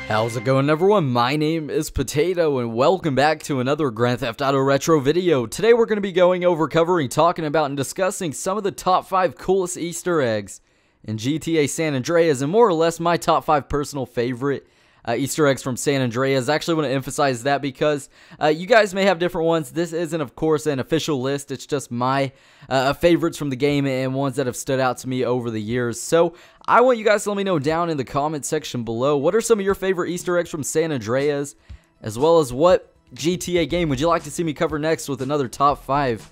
How's it going, everyone? My name is Potato and welcome back to another Grand Theft Auto Retro video. Today we're going to be talking about and discussing some of the top 5 coolest Easter eggs in GTA San Andreas and more or less my top 5 personal favorite Easter eggs from San Andreas. I actually want to emphasize that because you guys may have different ones. This isn't, of course, an official list. It's just my favorites from the game and ones that have stood out to me over the years. So I want you guys to let me know down in the comment section below, what are some of your favorite Easter eggs from San Andreas, as well as what GTA game would you like to see me cover next with another top 5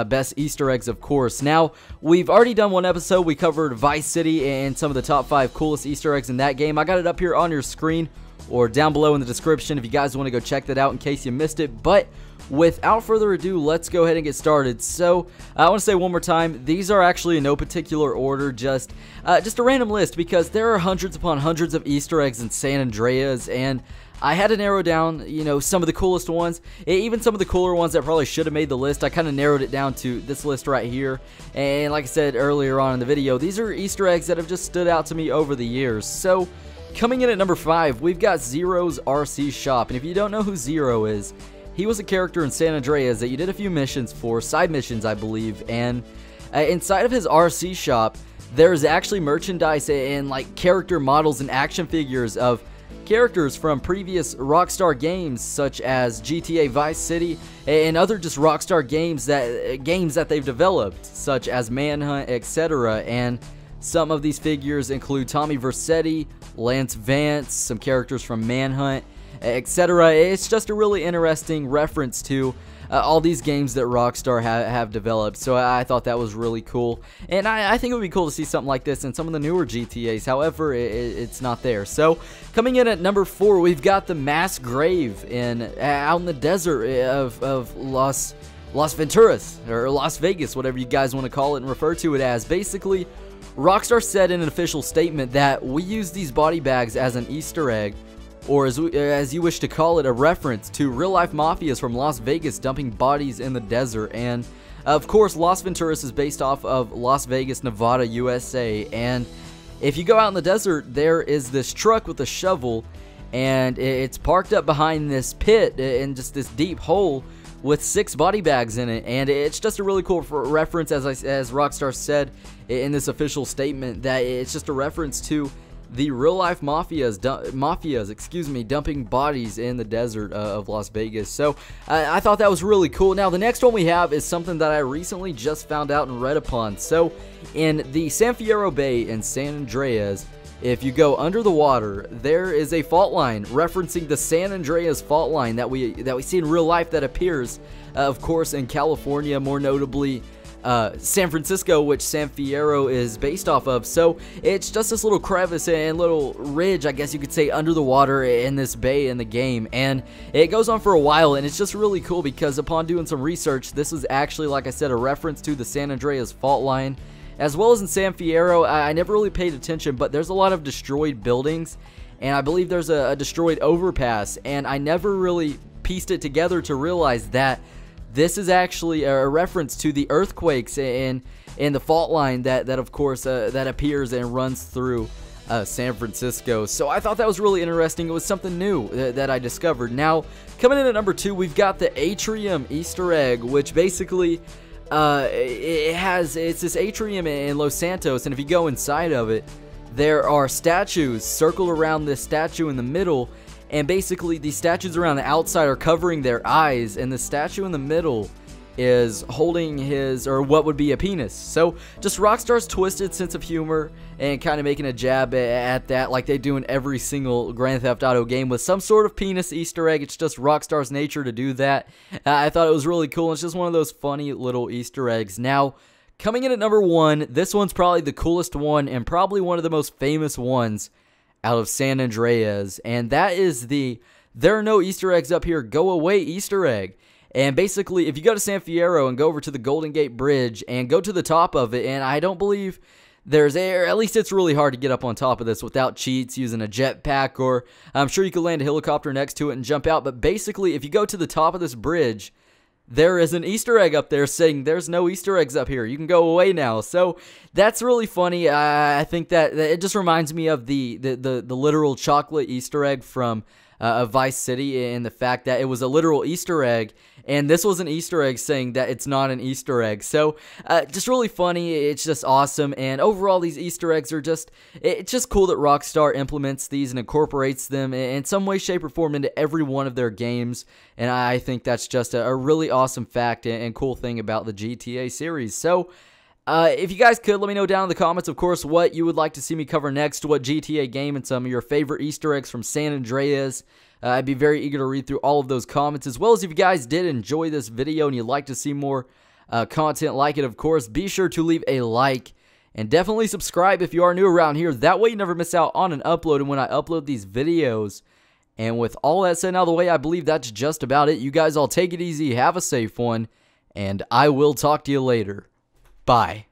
best Easter eggs, of course. Now, we've already done one episode. We covered Vice City and some of the top 5 coolest Easter eggs in that game. I got it up here on your screen or down below in the description if you guys want to go check that out in case you missed it. But without further ado, let's go ahead and get started. So, I want to say one more time, these are actually in no particular order, just a random list because there are hundreds upon hundreds of Easter eggs in San Andreas, and I had to narrow down, some of the coolest ones, even some of the cooler ones that probably should have made the list. I kind of narrowed it down to this list right here, and like I said earlier on in the video, these are Easter eggs that have just stood out to me over the years. So, coming in at number 5, we've got Zero's RC Shop, and if you don't know who Zero is, he was a character in San Andreas that you did a few missions for, side missions I believe, and inside of his RC shop, there's actually merchandise and like character models and action figures of characters from previous Rockstar games such as GTA Vice City and other just Rockstar games that they've developed such as Manhunt, etc. And some of these figures include Tommy Vercetti, Lance Vance, some characters from Manhunt, etc. It's just a really interesting reference to all these games that Rockstar have developed, so I thought that was really cool, and I think it would be cool to see something like this in some of the newer GTAs. However, it's not there. So coming in at number 4, we've got the mass grave out in the desert of Las Venturas, or Las Vegas, whatever you guys want to call it and refer to it as. Basically, Rockstar said in an official statement that we use these body bags as an Easter egg, or as you wish to call it, a reference to real-life mafias from Las Vegas dumping bodies in the desert. And of course, Las Venturas is based off of Las Vegas, Nevada, USA. And if you go out in the desert, there is this truck with a shovel, and it's parked up behind this pit in just this deep hole with 6 body bags in it, and it's just a really cool reference, as Rockstar said in this official statement, that it's just a reference to the real-life mafias, dumping bodies in the desert of Las Vegas. So I thought that was really cool. Now, the next one we have is something that I recently just found out and read upon. So, in the San Fierro Bay in San Andreas, if you go under the water, there is a fault line referencing the San Andreas fault line that we see in real life that appears, of course, in California, more notably San Francisco, which San Fierro is based off of. So it's just this little crevice and little ridge, I guess you could say, under the water in this bay in the game, and it goes on for a while, and it's just really cool because upon doing some research, this is actually, like I said, a reference to the San Andreas fault line. As well as in San Fierro, I never really paid attention, but there's a lot of destroyed buildings, and I believe there's a destroyed overpass, and I never really pieced it together to realize that this is actually a reference to the earthquakes in the fault line that of course that appears and runs through San Francisco. So I thought that was really interesting. It was something new that I discovered. Now, coming in at number 2, we've got the Atrium Easter egg, which basically it's this atrium in Los Santos, and if you go inside of it, there are statues circled around this statue in the middle, and basically the statues around the outside are covering their eyes, and the statue in the middle is holding what would be a penis. So just Rockstar's twisted sense of humor and kind of making a jab at that, like they do in every single Grand Theft Auto game with some sort of penis Easter egg. It's just Rockstar's nature to do that. I thought it was really cool. It's just one of those funny little Easter eggs. Now, coming in at number 1, this one's probably the coolest one and probably one of the most famous ones out of San Andreas, and that is the "there are no Easter eggs up here, go away" Easter egg. And basically, if you go to San Fierro and go over to the Golden Gate Bridge and go to the top of it, and I don't believe there's air, at least it's really hard to get up on top of this without cheats, using a jetpack, or I'm sure you could land a helicopter next to it and jump out, but basically, if you go to the top of this bridge, there is an Easter egg up there saying there's no Easter eggs up here. You can go away now. So that's really funny. I think that it just reminds me of the literal chocolate Easter egg from Vice City, and the fact that it was a literal Easter egg, and this was an Easter egg saying that it's not an Easter egg. So just really funny. It's just awesome, and overall these Easter eggs are it's just cool that Rockstar implements these and incorporates them in some way, shape, or form into every one of their games, and I think that's just a really awesome fact and cool thing about the GTA series. So if you guys could, let me know down in the comments, of course, what you would like to see me cover next, what GTA game and some of your favorite Easter eggs from San Andreas. I'd be very eager to read through all of those comments, as well as if you guys did enjoy this video and you'd like to see more content like it, of course, be sure to leave a like and definitely subscribe if you are new around here. That way you never miss out on an upload and when I upload these videos. And with all that said out of the way, I believe that's just about it. You guys all take it easy, have a safe one, and I will talk to you later. Bye.